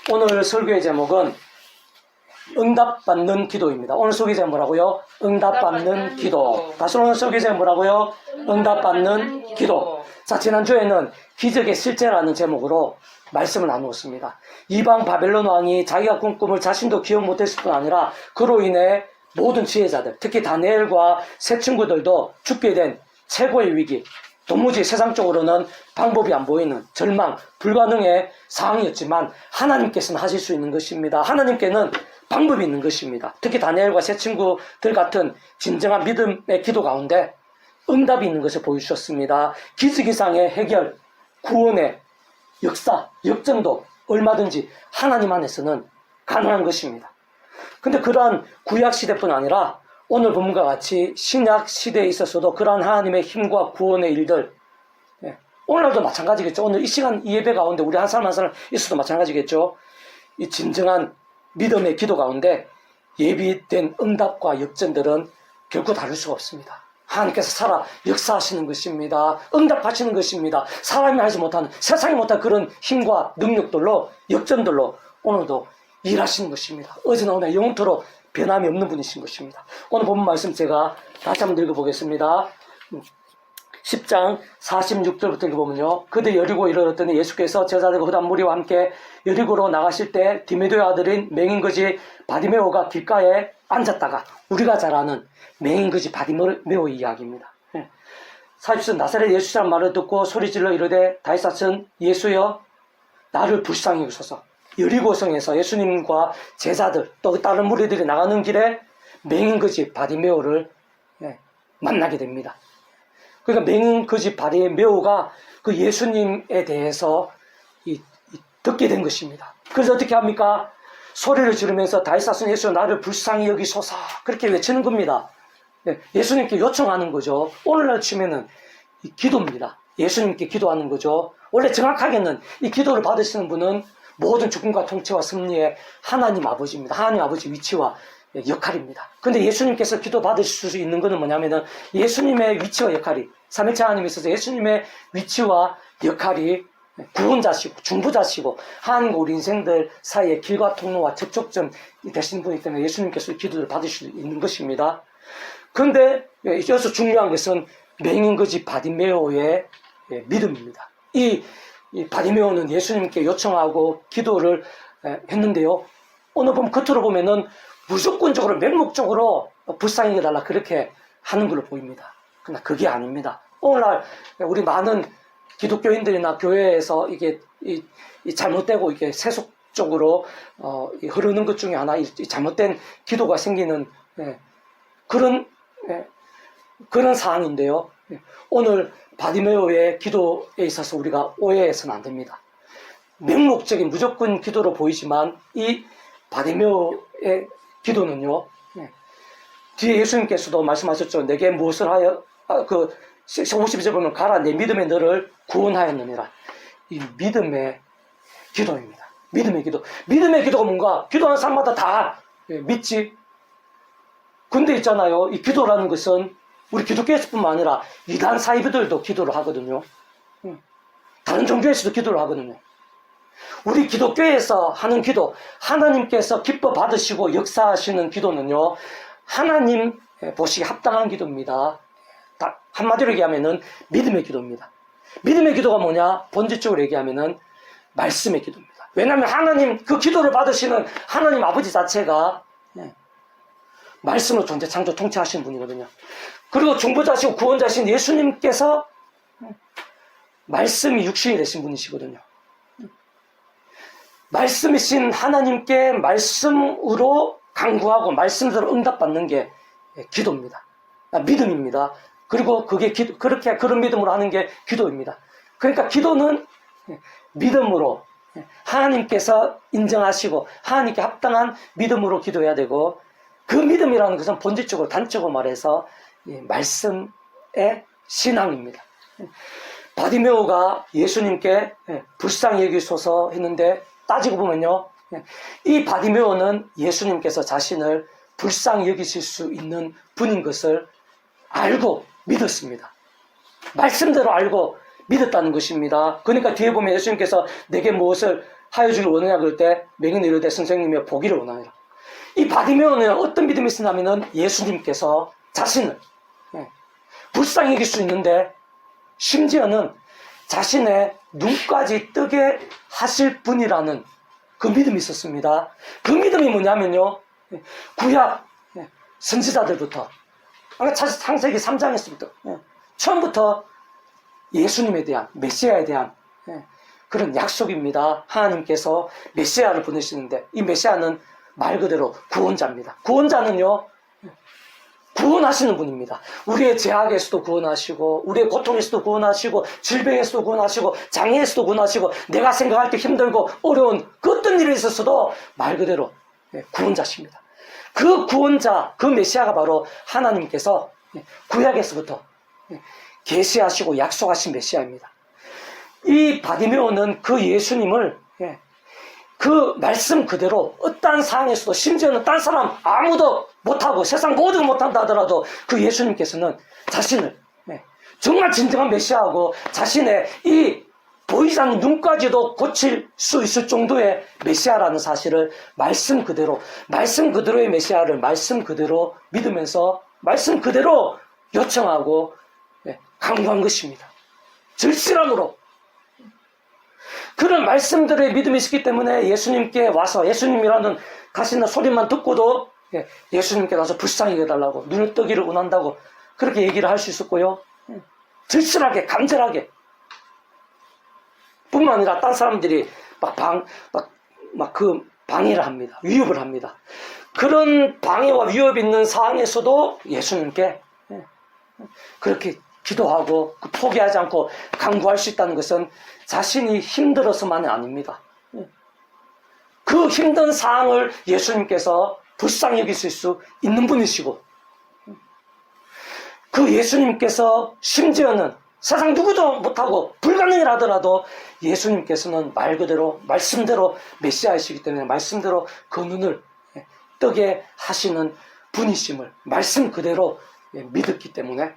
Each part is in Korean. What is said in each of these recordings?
오늘 설교의 제목은 응답받는 기도입니다. 오늘 설교 제목 뭐라고요? 응답받는 기도. 다시 오늘 설교 제목 뭐라고요? 응답받는 기도. 자, 지난주에는 기적의 실제라는 제목으로 말씀을 나누었습니다. 이방 바벨론 왕이 자기가 꾼 꿈을 자신도 기억 못했을 뿐 아니라 그로 인해 모든 지혜자들, 특히 다니엘과 세 친구들도 죽게 된 최고의 위기, 도무지 세상적으로는 방법이 안 보이는 절망, 불가능의 상황이었지만 하나님께서는 하실 수 있는 것입니다. 하나님께는 방법이 있는 것입니다. 특히 다니엘과 세 친구들 같은 진정한 믿음의 기도 가운데 응답이 있는 것을 보여주셨습니다. 기적 이상의 해결, 구원의 역사, 역정도 얼마든지 하나님 안에서는 가능한 것입니다. 근데 그러한 구약 시대뿐 아니라 오늘 본문과 같이 신약 시대에 있어서도 그러한 하나님의 힘과 구원의 일들, 오늘날도 마찬가지겠죠. 오늘 이 시간 이 예배 가운데 우리 한 사람 한 사람 있어도 마찬가지겠죠. 이 진정한 믿음의 기도 가운데 예비된 응답과 역전들은 결코 다를 수가 없습니다. 하나님께서 살아 역사하시는 것입니다. 응답하시는 것입니다. 사람이 하지 못하는, 세상이 못한 그런 힘과 능력들로, 역전들로 오늘도 일하시는 것입니다. 어제나 오늘 영원토록 변함이 없는 분이신 것입니다. 오늘 본문 말씀 제가 다시 한번 읽어보겠습니다. 10장 46절부터 읽어보면요. 그들 여리고 이르렀더니 예수께서 제자들과 그 다음 무리와 함께 여리고로 나가실 때 디메데의 아들인 맹인거지 바디메오가 길가에 앉았다가, 우리가 잘 아는 맹인거지 바디메오의 이야기입니다. 40절 나사렛 예수라는 말을 듣고 소리질러 이르되 다윗사천 예수여 나를 불쌍히 여기소서. 여리고성에서 예수님과 제자들 또 다른 무리들이 나가는 길에 맹인거지 바디메오를 만나게 됩니다. 그러니까 맹인거지 바디메오가 그 예수님에 대해서 듣게 된 것입니다. 그래서 어떻게 합니까? 소리를 지르면서 다윗사천 예수 나를 불쌍히 여기소서 그렇게 외치는 겁니다. 예수님께 요청하는 거죠. 오늘날 치면은 기도입니다. 예수님께 기도하는 거죠. 원래 정확하게는 이 기도를 받으시는 분은 모든 주권과 통치와 섭리의 하나님 아버지입니다. 하나님 아버지 위치와 역할입니다. 그런데 예수님께서 기도 받으실 수 있는 것은 뭐냐면은 예수님의 위치와 역할이, 삼위일체 하나님에 있어서 예수님의 위치와 역할이 구원자시고 중보자시고 하나님과 우리 인생들 사이의 길과 통로와 접촉점 되시는 분이기 때문에 예수님께서 기도를 받으실 수 있는 것입니다. 그런데 여기서 중요한 것은 맹인거지 바디메오의 믿음입니다. 이 바디메오는 예수님께 요청하고 기도를 했는데요. 오늘 보면 겉으로 보면은 무조건적으로 맹목적으로 불쌍히 해달라 그렇게 하는 걸로 보입니다. 그러나 그게 아닙니다. 오늘날 우리 많은 기독교인들이나 교회에서 이게 잘못되고 이게 세속적으로 흐르는 것 중에 하나, 이 잘못된 기도가 생기는 그런 상황인데요. 오늘 바디메오의 기도에 있어서 우리가 오해해서는 안 됩니다. 맹목적인 무조건 기도로 보이지만 이 바디메오의 기도는요, 뒤에 예수님께서도 말씀하셨죠. 내게 무엇을 하여, 52절 보면 가라 내 믿음에 너를 구원하였느니라. 이 믿음의 기도입니다. 믿음의 기도. 믿음의 기도가 뭔가? 기도하는 사람마다 다 믿지. 근데 있잖아요. 이 기도라는 것은 우리 기독교에서뿐만 아니라 이단 사이비들도 기도를 하거든요. 다른 종교에서도 기도를 하거든요. 우리 기독교에서 하는 기도, 하나님께서 기뻐 받으시고 역사하시는 기도는요, 하나님 보시기에 합당한 기도입니다. 한마디로 얘기하면은 믿음의 기도입니다. 믿음의 기도가 뭐냐? 본질적으로 얘기하면은 말씀의 기도입니다. 왜냐하면 하나님, 그 기도를 받으시는 하나님 아버지 자체가 말씀으로 존재, 창조, 통치하시는 분이거든요. 그리고 중보자시고 구원자신 예수님께서 말씀이 육신이 되신 분이시거든요. 말씀이신 하나님께 말씀으로 간구하고 말씀대로 응답받는 게 기도입니다. 믿음입니다. 그리고 그게 그렇게 그런 믿음으로 하는 게 기도입니다. 그러니까 기도는 믿음으로 하나님께서 인정하시고 하나님께 합당한 믿음으로 기도해야 되고, 그 믿음이라는 것은 본질적으로 단적으로 말해서 말씀의 신앙입니다. 바디메오가 예수님께 불쌍히 여기소서 했는데 따지고 보면요, 이 바디메오는 예수님께서 자신을 불쌍히 여기실 수 있는 분인 것을 알고 믿었습니다. 말씀대로 알고 믿었다는 것입니다. 그러니까 뒤에 보면 예수님께서 내게 무엇을 하여주길 원하냐 그럴 때 맹인이 이르되 선생님의 보기를 원하니라. 이 바디메오는 어떤 믿음이 있으냐면은 예수님께서 자신을 불쌍히 여길 수 있는데 심지어는 자신의 눈까지 뜨게 하실 분이라는 그 믿음이 있었습니다. 그 믿음이 뭐냐면요, 구약 선지자들부터 창세기 3장에서부터 처음부터 예수님에 대한, 메시아에 대한 그런 약속입니다. 하나님께서 메시아를 보내시는데 이 메시아는 말 그대로 구원자입니다. 구원자는요, 구원하시는 분입니다. 우리의 죄악에서도 구원하시고, 우리의 고통에서도 구원하시고, 질병에서도 구원하시고, 장애에서도 구원하시고, 내가 생각할 때 힘들고 어려운 그 어떤 일이 있었어도 말 그대로 구원자십니다. 그 구원자, 그 메시아가 바로 하나님께서 구약에서부터 계시하시고 약속하신 메시아입니다. 이 바디메오는 그 예수님을 그 말씀 그대로 어떠한 상황에서도, 심지어는 딴 사람 아무도 못하고 세상 모두가 못한다 하더라도 그 예수님께서는 자신을 정말 진정한 메시아하고 자신의 이 보이지 않는 눈까지도 고칠 수 있을 정도의 메시아라는 사실을 말씀 그대로의 메시아를 말씀 그대로 믿으면서 말씀 그대로 요청하고 강구한 것입니다. 절실함으로. 그런 말씀들의 믿음이 있었기 때문에 예수님께 와서 예수님이라는 가시나 소리만 듣고도 예수님께 와서 불쌍히 여겨달라고, 눈을 뜨기를 원한다고 그렇게 얘기를 할 수 있었고요. 절실하게, 간절하게. 뿐만 아니라 딴 사람들이 그 방해를 합니다. 위협을 합니다. 그런 방해와 위협이 있는 상황에서도 예수님께 그렇게 기도하고 포기하지 않고 강구할 수 있다는 것은 자신이 힘들어서만이 아닙니다. 그 힘든 상황을 예수님께서 불쌍히 여기실 수 있는 분이시고, 그 예수님께서 심지어는 세상 누구도 못하고 불가능이라 하더라도 예수님께서는 말 그대로 말씀대로 메시아이시기 때문에 말씀대로 그 눈을 뜨게 하시는 분이심을 말씀 그대로 믿었기 때문에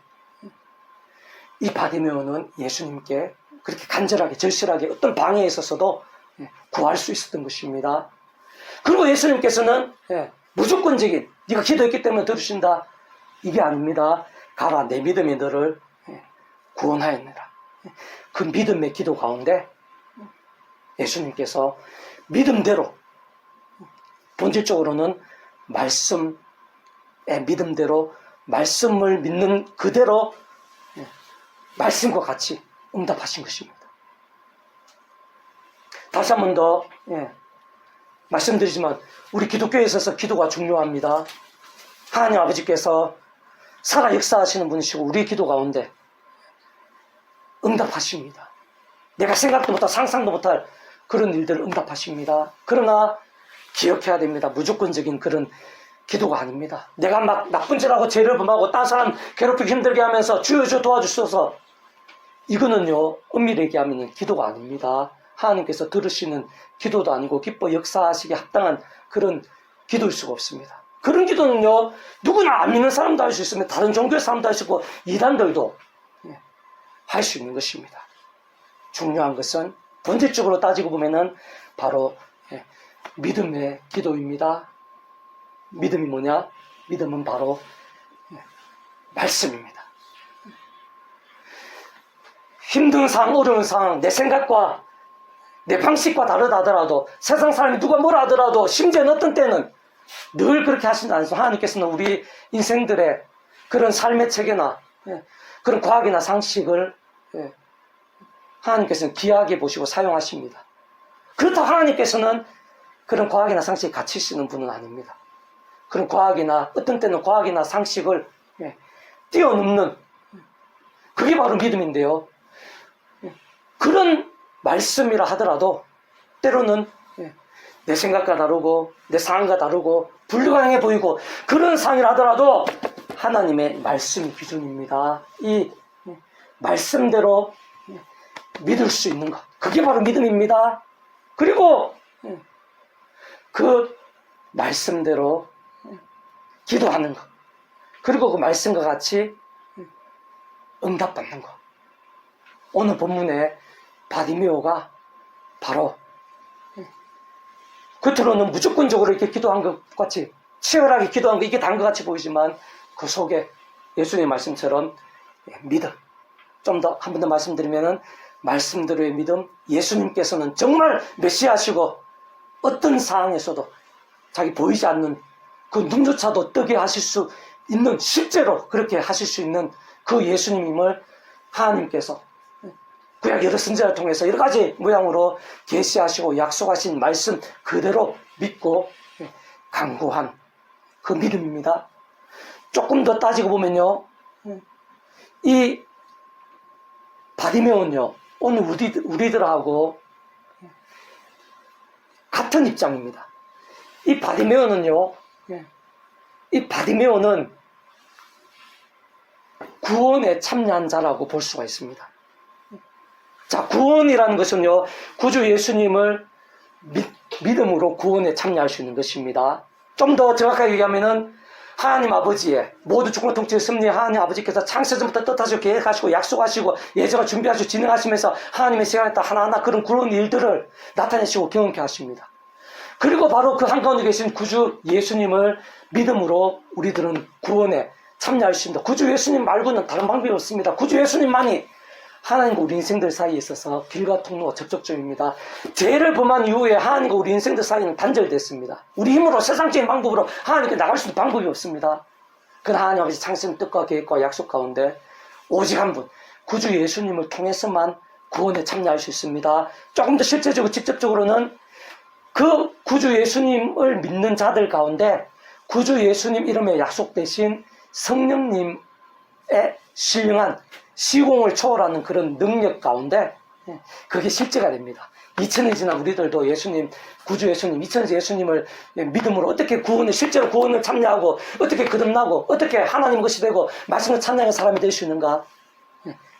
이 바디메오는 예수님께 그렇게 간절하게 절실하게 어떤 방해에 있어서도 구할 수 있었던 것입니다. 그리고 예수님께서는 무조건적인 네가 기도했기 때문에 들으신다 이게 아닙니다. 가라 내 믿음이 너를 구원하였느라. 그 믿음의 기도 가운데 예수님께서 믿음대로, 본질적으로는 말씀의 믿음대로 말씀을 믿는 그대로 말씀과 같이 응답하신 것입니다. 다시 한 번 더 말씀드리지만 우리 기독교에 있어서 기도가 중요합니다. 하나님 아버지께서 살아 역사하시는 분이시고 우리 기도 가운데 응답하십니다. 내가 생각도 못할, 상상도 못할 그런 일들을 응답하십니다. 그러나 기억해야 됩니다. 무조건적인 그런 기도가 아닙니다. 내가 막 나쁜 짓하고 죄를 범하고 딴 사람 괴롭히기 힘들게 하면서 주여 주 도와주셔서, 이거는요 엄밀히 얘기하면 기도가 아닙니다. 하나님께서 들으시는 기도도 아니고 기뻐 역사하시기에 합당한 그런 기도일 수가 없습니다. 그런 기도는요 누구나 안 믿는 사람도 할 수 있으며 다른 종교의 사람도 할 수 있고 이단들도 할 수 있는 것입니다. 중요한 것은 본질적으로 따지고 보면은 바로 믿음의 기도입니다. 믿음이 뭐냐? 믿음은 바로 말씀입니다. 힘든 상황, 어려운 상황, 내 생각과 내 방식과 다르다 하더라도, 세상 사람이 누가 뭐라 하더라도, 심지어는 어떤 때는 늘 그렇게 하신다 않습니까? 하나님께서는 우리 인생들의 그런 삶의 체계나 그런 과학이나 상식을 하나님께서는 귀하게 보시고 사용하십니다. 그렇다고 하나님께서는 그런 과학이나 상식에 갇히시는 분은 아닙니다. 그런 과학이나 어떤 때는 과학이나 상식을 뛰어넘는, 그게 바로 믿음인데요. 그런 말씀이라 하더라도 때로는 내 생각과 다르고 내 상황과 다르고 불가능해 보이고 그런 상황이라 하더라도 하나님의 말씀이 기준입니다. 이 말씀대로 믿을 수 있는 것, 그게 바로 믿음입니다. 그리고 그 말씀대로 기도하는 것, 그리고 그 말씀과 같이 응답받는 것. 오늘 본문에 바디메오가 바로 겉으로는 무조건적으로 이렇게 기도한 것 같이, 치열하게 기도한 거 이게 단 것 같이 보이지만 그 속에 예수님의 말씀처럼 믿음, 좀 더 한 번 더 말씀드리면은 말씀대로의 믿음, 예수님께서는 정말 메시아시고 어떤 상황에서도 자기 보이지 않는 그 눈조차도 뜨게 하실 수 있는, 실제로 그렇게 하실 수 있는 그 예수님임을 하나님께서 구약 여러 선지자를 통해서 여러 가지 모양으로 계시하시고 약속하신 말씀 그대로 믿고 강구한 그 믿음입니다. 조금 더 따지고 보면요, 이 바디메오는요 오늘 우리들하고 같은 입장입니다. 이 바디메오는요, 이 바디메오는 구원에 참여한 자라고 볼 수가 있습니다. 자, 구원이라는 것은요, 구주 예수님을 믿음으로 구원에 참여할 수 있는 것입니다. 좀 더 정확하게 얘기하면은 하나님 아버지의 모두 주권 통치의 섭리 하나님 아버지께서 창세전부터 뜻하시고 계획하시고 약속하시고 예정을 준비하시고 진행하시면서 하나님의 시간에 따라 하나하나 그런 구원 일들을 나타내시고 경험케 하십니다. 그리고 바로 그 한가운데 계신 구주 예수님을 믿음으로 우리들은 구원에 참여할 수 있습니다. 구주 예수님 말고는 다른 방법이 없습니다. 구주 예수님만이 하나님과 우리 인생들 사이에 있어서 길과 통로가 접촉점입니다. 죄를 범한 이후에 하나님과 우리 인생들 사이는 단절됐습니다. 우리 힘으로 세상적인 방법으로 하나님께 나갈 수 있는 방법이 없습니다. 그러나 하나님 아버지 창세의 뜻과 계획과 약속 가운데 오직 한 분, 구주 예수님을 통해서만 구원에 참여할 수 있습니다. 조금 더 실제적으로 직접적으로는 그 구주 예수님을 믿는 자들 가운데 구주 예수님 이름에 약속되신 성령님의 신령한 시공을 초월하는 그런 능력 가운데 그게 실제가 됩니다. 2000년이 지난 우리들도 예수님, 구주 예수님, 2000년 예수님을 믿음으로 어떻게 구원을, 실제로 구원을 참여하고 어떻게 거듭나고 어떻게 하나님 것이 되고 말씀을 참여하는 사람이 될 수 있는가?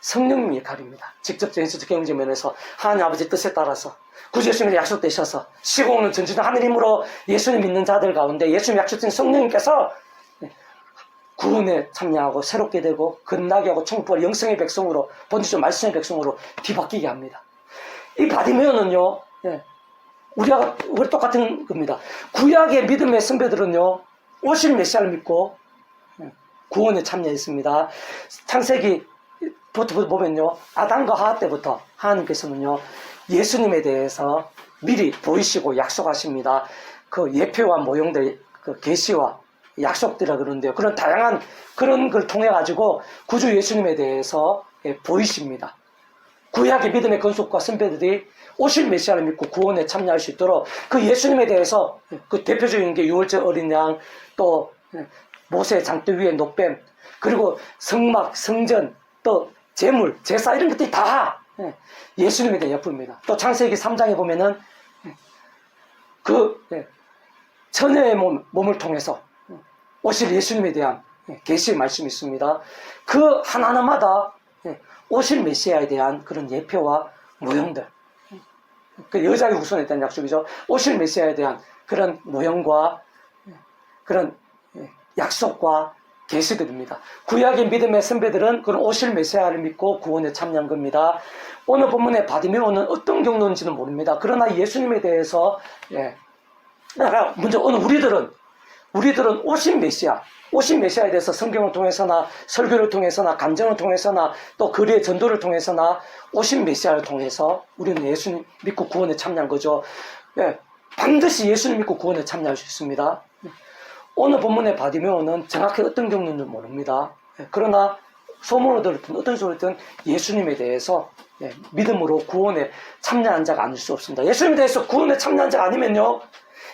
성령님의 역할입니다. 직접적인 경제 면에서 하나님 아버지의 뜻에 따라서 구주 예수님이 약속되셔서 시공은 전지전 하늘 힘으로 예수님 믿는 자들 가운데 예수님 약속된 성령님께서 구원에 참여하고 새롭게 되고 건나게 하고 천국벌 영성의 백성으로 본질적 말씀의 백성으로 뒤바뀌게 합니다. 이 바디메오는요, 우리 똑같은 겁니다. 구약의 믿음의 선배들은요 오실 메시아를 믿고 구원에 참여했습니다. 창세기부터 보면요 아담과 하와 때부터 하나님께서는요 예수님에 대해서 미리 보이시고 약속하십니다. 그 예표와 모형들, 그 계시와 약속들이라 그러는데요. 그런 다양한 그런 걸 통해 가지고 구주 예수님에 대해서 보이십니다. 구약의 믿음의 건속과 선배들이 오실 메시아를 믿고 구원에 참여할 수 있도록 그 예수님에 대해서 그 대표적인 게 유월절 어린 양, 또 모세 장대 위에 노뱀, 그리고 성막, 성전, 또 제물, 제사 이런 것들이 다 예수님에 대한 예표입니다. 또 창세기 3장에 보면은 그 처녀의 몸을 통해서 오실 예수님에 대한 계시의 말씀이 있습니다. 그 하나하나마다 오실 메시아에 대한 그런 예표와 모형들, 그 여자의 후손에 대한 약속이죠. 오실 메시아에 대한 그런 모형과 그런 약속과 계시들입니다. 구약의 믿음의 선배들은 그런 오실 메시아를 믿고 구원에 참여한 겁니다. 오늘 본문의 바디메오는 어떤 경로인지는 모릅니다. 그러나 예수님에 대해서 먼저 오늘 우리들은 오신 메시아에 대해서 성경을 통해서나 설교를 통해서나 간증을 통해서나 또 거리의 전도를 통해서나 오신 메시아를 통해서 우리는 예수님 믿고 구원에 참여한 거죠. 반드시 예수님 믿고 구원에 참여할 수 있습니다. 오늘 본문의 바디메오는 정확히 어떤 경로인지 모릅니다. 그러나 소문을 들었든 어떤 소리를 듣든 예수님에 대해서 믿음으로 구원에 참여한 자가 아닐 수 없습니다. 예수님에 대해서 구원에 참여한 자가 아니면요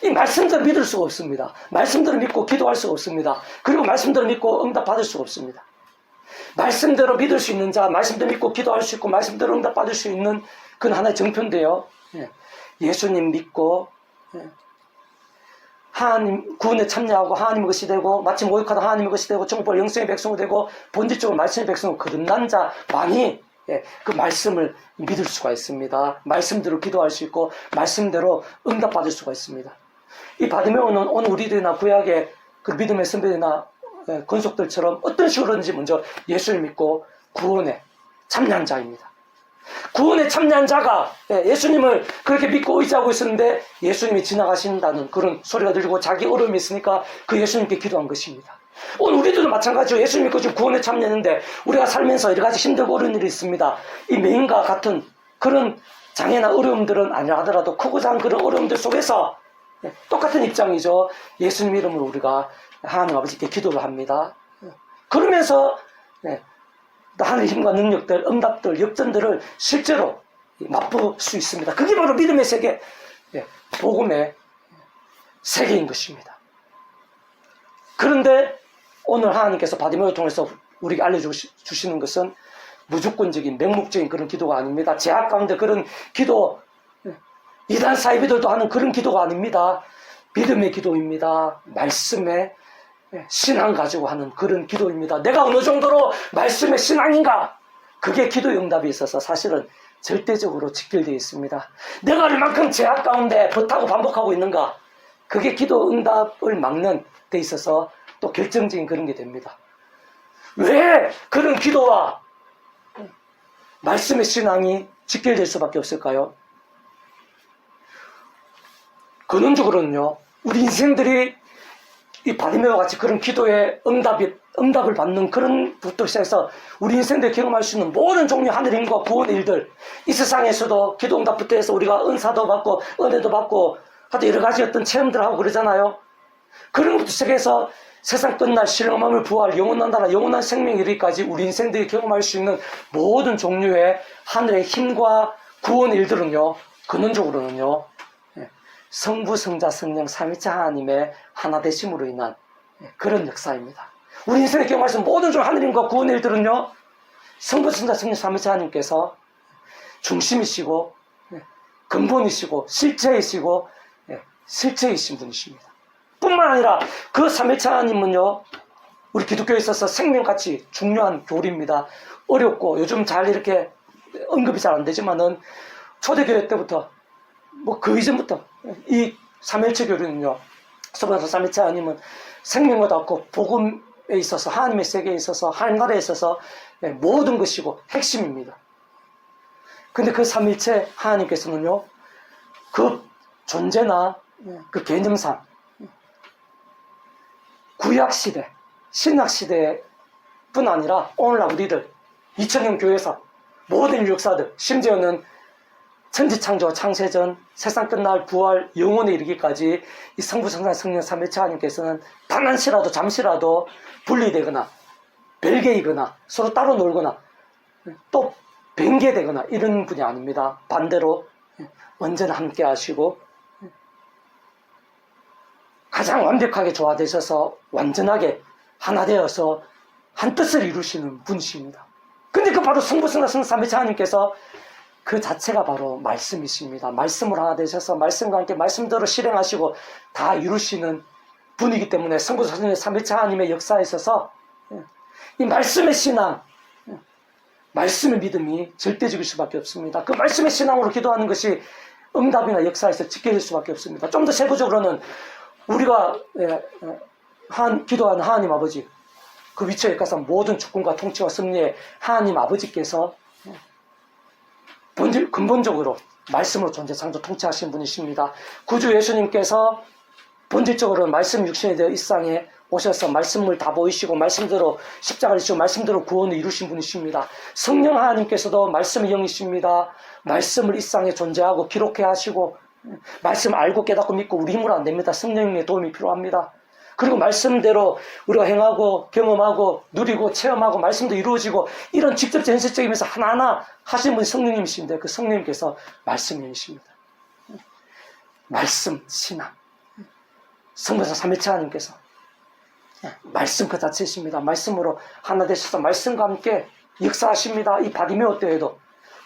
이 말씀대로 믿을 수가 없습니다. 말씀대로 믿고 기도할 수가 없습니다. 그리고 말씀대로 믿고 응답 받을 수가 없습니다. 말씀대로 믿을 수 있는 자, 말씀대로 믿고 기도할 수 있고 말씀대로 응답 받을 수 있는 그건 하나의 정표인데요. 예수님 믿고 하나님 구원에 참여하고 하나님의 것이 되고 마치 모욕하다 하나님의 것이 되고 천국벌 영성의 백성이 되고 본질적으로 말씀의 백성으로 거듭난 자만이 그 말씀을 믿을 수가 있습니다. 말씀대로 기도할 수 있고 말씀대로 응답받을 수가 있습니다. 이 바디메오는 오늘 우리들이나 구약의 그 믿음의 선배들이나 건속들처럼 어떤 식으로든지 먼저 예수를 믿고 구원에 참여한 자입니다. 구원에 참여한 자가 예수님을 그렇게 믿고 의지하고 있었는데 예수님이 지나가신다는 그런 소리가 들리고 자기 어려움이 있으니까 그 예수님께 기도한 것입니다. 오늘 우리들도 마찬가지로 예수님 믿고 지금 구원에 참여했는데 우리가 살면서 여러 가지 힘들고 어려운 일이 있습니다. 이 메인과 같은 그런 장애나 어려움들은 아니라 하더라도 크고 작은 그런 어려움들 속에서 똑같은 입장이죠. 예수님 이름으로 우리가 하나님 아버지께 기도를 합니다. 그러면서 하늘의 힘과 능력들, 응답들, 역전들을 실제로 맛볼 수 있습니다. 그게 바로 믿음의 세계, 복음의 세계인 것입니다. 그런데 오늘 하나님께서 바디메오를 통해서 우리에게 알려주시는 것은 무조건적인 맹목적인 그런 기도가 아닙니다. 제약 가운데 그런 기도, 이단 사이비들도 하는 그런 기도가 아닙니다. 믿음의 기도입니다. 말씀의 신앙 가지고 하는 그런 기도입니다. 내가 어느 정도로 말씀의 신앙인가? 그게 기도 응답에 있어서 사실은 절대적으로 직결되어 있습니다. 내가 얼만큼 제약 가운데 버타고 반복하고 있는가? 그게 기도 응답을 막는 데 있어서 또 결정적인 그런 게 됩니다. 왜 그런 기도와 말씀의 신앙이 직결될 수밖에 없을까요? 근원적으로는요, 우리 인생들이 이 바디메오와 같이 그런 기도의 응답을 받는 그런 부터 시작해서 우리 인생들이 경험할 수 있는 모든 종류 하늘의 힘과 구원의 일들, 이 세상에서도 기도 응답부터 해서 우리가 은사도 받고 은혜도 받고 하여튼 여러 가지 어떤 체험들 하고 그러잖아요. 그런 것부터 시작해서 세상 끝날 실험함을 부활, 영원한 나라, 영원한 생명 이르기까지 우리 인생들이 경험할 수 있는 모든 종류의 하늘의 힘과 구원의 일들은요, 근원적으로는요, 성부, 성자, 성령, 삼위체 하나님의 하나 되심으로 인한 그런 역사입니다. 우리 인생에 경험할 수 있는 모든 종 하나님과 구원의 일들은요, 성부, 성자, 성령, 삼위체 하나님께서 중심이시고 근본이시고 실체이시고 실체이신 분이십니다. 뿐만 아니라 그 삼위체 하나님은요, 우리 기독교에 있어서 생명같이 중요한 교리입니다. 어렵고 요즘 잘 이렇게 언급이 잘 안 되지만은 초대교회 때부터 뭐 그 이전부터 이 삼일체 교리는요, 서번서 삼일체 하나님은 생명과 닿고 복음에 있어서 하나님의 세계에 있어서 하나님 나라에 있어서 모든 것이고 핵심입니다. 근데 그 삼일체 하나님께서는요, 그 존재나 그 개념상 구약시대, 신약시대뿐 아니라 오늘날 우리들 2000년 교회에서 모든 인류 역사들, 심지어는 천지창조, 창세전, 세상 끝날 부활, 영원에 이르기까지 이 성부, 성자, 성령, 삼위체 하나님께서는 단 한시라도 잠시라도 분리되거나 별개이거나 서로 따로 놀거나 또 변개되거나 이런 분이 아닙니다. 반대로 언제나 함께 하시고 가장 완벽하게 조화되셔서 완전하게 하나 되어서 한 뜻을 이루시는 분이십니다. 근데 그 바로 성부, 성자, 성령, 삼위체 하나님께서 그 자체가 바로 말씀이십니다. 말씀으로 하나 되셔서 말씀과 함께 말씀대로 실행하시고 다 이루시는 분이기 때문에 성부, 성령, 삼위체 하나님의 역사에 있어서 이 말씀의 신앙, 말씀의 믿음이 절대적일 수밖에 없습니다. 그 말씀의 신앙으로 기도하는 것이 응답이나 역사에서 지켜질 수밖에 없습니다. 좀 더 세부적으로는 우리가 기도하는 하나님 아버지, 그 위치에 가서 모든 주권과 통치와 승리의 하나님 아버지께서 근본적으로 말씀으로 존재, 창조, 통치하신 분이십니다. 구주 예수님께서 본질적으로는 말씀 육신이 되어 이 세상에 오셔서 말씀을 다 보이시고 말씀대로 십자가를 지시고 말씀대로 구원을 이루신 분이십니다. 성령 하나님께서도 말씀의 영이십니다. 말씀을 이 세상에 존재하고 기록해 하시고 말씀을 알고 깨닫고 믿고 우리 힘으로 안 됩니다. 성령님의 도움이 필요합니다. 그리고 말씀대로 우리가 행하고 경험하고 누리고 체험하고 말씀도 이루어지고 이런 직접적 현실적이면서 하나하나 하시는 분이 성령님이신데 그 성령님께서 말씀이십니다. 말씀, 신앙, 성부사 삼위체 하나님께서 말씀 그 자체이십니다. 말씀으로 하나 되셔서 말씀과 함께 역사하십니다. 이 바디메오 때에도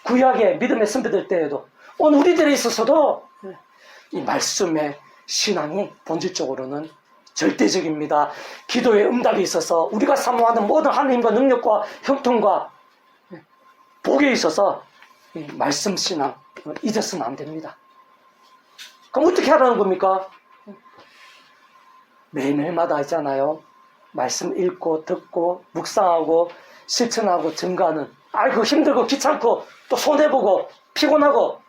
구약의 믿음의 선배들 때에도 오늘 우리들에 있어서도 이 말씀의 신앙이 본질적으로는 절대적입니다. 기도의 응답이 있어서 우리가 사모하는 모든 하나님과 능력과 형통과 복에 있어서 이 말씀 신앙 잊어서는 안 됩니다. 그럼 어떻게 하라는 겁니까? 매일매일마다 있잖아요. 말씀 읽고 듣고 묵상하고 실천하고 증거하는, 아이고 힘들고 귀찮고 또 손해보고 피곤하고,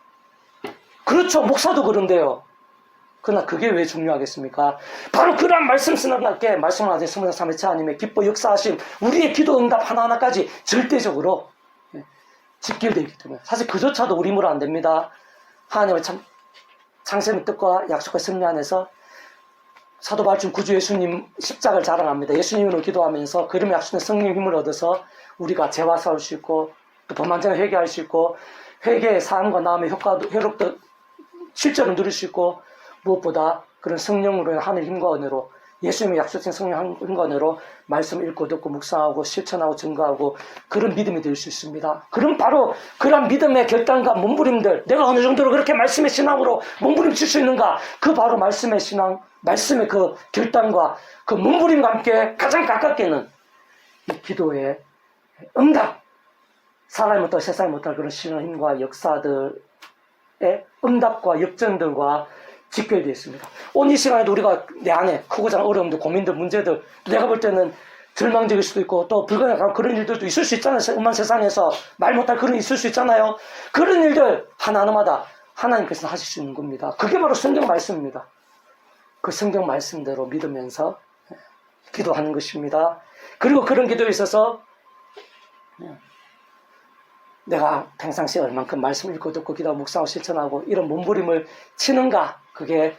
그렇죠. 목사도 그런데요. 그러나 그게 왜 중요하겠습니까? 바로 그러한 말씀 스나답게 말씀하신 성령 삼위일체 하나님의 기뻐 역사하심, 우리의 기도 응답 하나하나까지 절대적으로 직결되기 때문에 사실 그조차도 우리 힘으로 안 됩니다. 하나님의 창세의 뜻과 약속의 승리 안에서 사도 바울중 구주 예수님 십자가를 자랑합니다. 예수님으로 기도하면서 그름의 약속의 성령의 힘을 얻어서 우리가 죄와 싸울 수 있고 또 범한자를 회개할 수 있고 회개의 사함과 나음의 효과도 회롭도 실제로 누릴 수 있고 무엇보다 그런 성령으로 하늘 힘과 은혜로 예수님의 약속된 성령 힘과 은혜로 말씀 읽고 듣고 묵상하고 실천하고 증거하고 그런 믿음이 될 수 있습니다. 그럼 바로 그런 믿음의 결단과 몸부림들, 내가 어느 정도로 그렇게 말씀의 신앙으로 몸부림칠 수 있는가, 그 바로 말씀의 신앙, 말씀의 그 결단과 그 몸부림과 함께 가장 가깝게는 이 기도의 응답, 사람이 못할 세상이 못할 그런 신의 힘과 역사들의 응답과 역전들과 직결되어 있습니다. 오늘 이 시간에도 우리가 내 안에 크고 작은 어려움들, 고민들, 문제들, 내가 볼 때는 절망적일 수도 있고 또 불가능한 그런 일들도 있을 수 있잖아요. 음한 세상에서 말 못할 그런 일 있을 수 있잖아요. 그런 일들 하나하나마다 하나님께서 하실 수 있는 겁니다. 그게 바로 성경 말씀입니다. 그 성경 말씀대로 믿으면서 기도하는 것입니다. 그리고 그런 기도에 있어서 내가 평상시에 얼만큼 말씀을 읽고 듣고 기도하고 묵상하고 실천하고 이런 몸부림을 치는가, 그게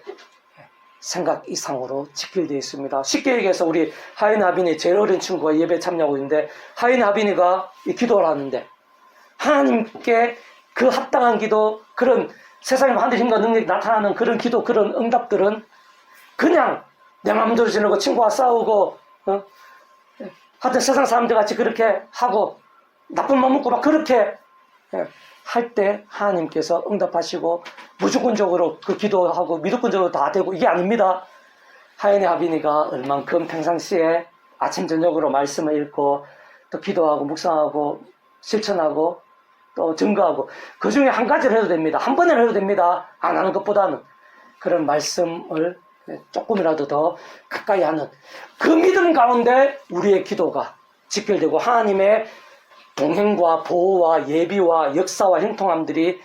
생각 이상으로 직결되어 있습니다. 쉽게 얘기해서 우리 하인 하빈이 제일 어린 친구가 예배에 참여하고 있는데, 하인 하빈이가 이 기도를 하는데 하나님께 그 합당한 기도, 그런 세상에 하늘 힘과 능력이 나타나는 그런 기도, 그런 응답들은 그냥 내 마음대로 지내고 친구와 싸우고 하여튼 세상 사람들 같이 그렇게 하고 나쁜 맘 먹고 막 그렇게 할 때 하나님께서 응답하시고 무조건적으로 그 기도하고 미도건적으로 다 되고, 이게 아닙니다. 하인의 하빈이가 얼만큼 평상시에 아침 저녁으로 말씀을 읽고 또 기도하고 묵상하고 실천하고 또 증거하고, 그 중에 한 가지를 해도 됩니다. 한 번을 해도 됩니다. 안 하는 것보다는. 그런 말씀을 조금이라도 더 가까이 하는 그 믿음 가운데 우리의 기도가 직결되고 하나님의 동행과 보호와 예비와 역사와 형통함들이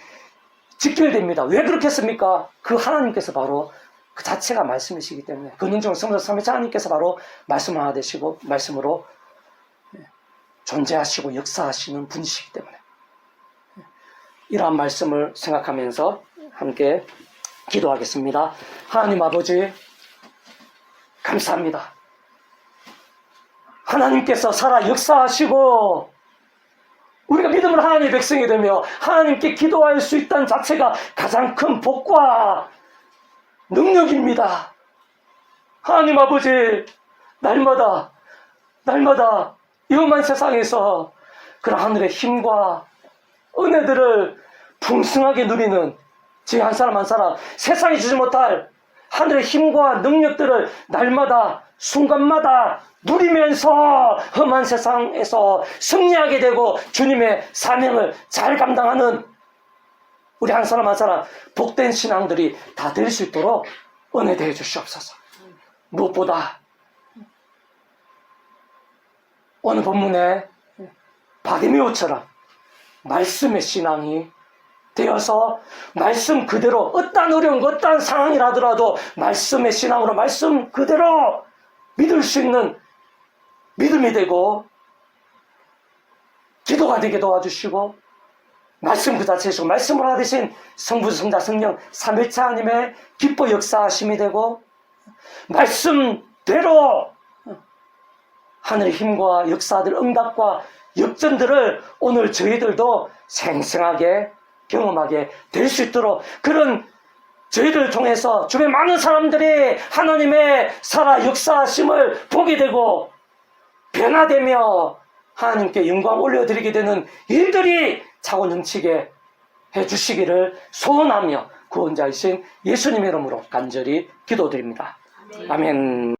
직결됩니다. 왜 그렇겠습니까? 그 하나님께서 바로 그 자체가 말씀이시기 때문에, 근원적 성령 삼위일체 하나님께서 바로 말씀 하나 되시고 말씀으로 존재하시고 역사하시는 분이시기 때문에, 이러한 말씀을 생각하면서 함께 기도하겠습니다. 하나님 아버지, 감사합니다. 하나님께서 살아 역사하시고 우리가 믿음으로 하나님의 백성이 되며 하나님께 기도할 수 있다는 자체가 가장 큰 복과 능력입니다. 하나님 아버지, 날마다 이 험한 세상에서 그런 하늘의 힘과 은혜들을 풍성하게 누리는 제 한 사람 한 사람, 세상이 주지 못할 하늘의 힘과 능력들을 날마다 순간마다 누리면서 험한 세상에서 승리하게 되고 주님의 사명을 잘 감당하는 우리 한 사람 한 사람 복된 신앙들이 다 될 수 있도록 은혜 되어 주시옵소서. 무엇보다 오늘 본문에 바디메오처럼 말씀의 신앙이 되어서 말씀 그대로 어떠한 어려운 어떠한 상황이라더라도 말씀의 신앙으로 말씀 그대로 믿을 수 있는 믿음이 되고 기도가 되게 도와주시고, 말씀 그 자체이시고 말씀을 하나 되신 성부 성자 성령 삼위일체 하나님의 기뻐 역사하심이 되고, 말씀대로 하늘의 힘과 역사들, 응답과 역전들을 오늘 저희들도 생생하게 경험하게 될 수 있도록, 그런 저희를 통해서 주변 많은 사람들이 하나님의 살아 역사하심을 보게 되고 변화되며 하나님께 영광 올려드리게 되는 일들이 차고 넘치게 해주시기를 소원하며 구원자이신 예수님의 이름으로 간절히 기도드립니다. 아멘.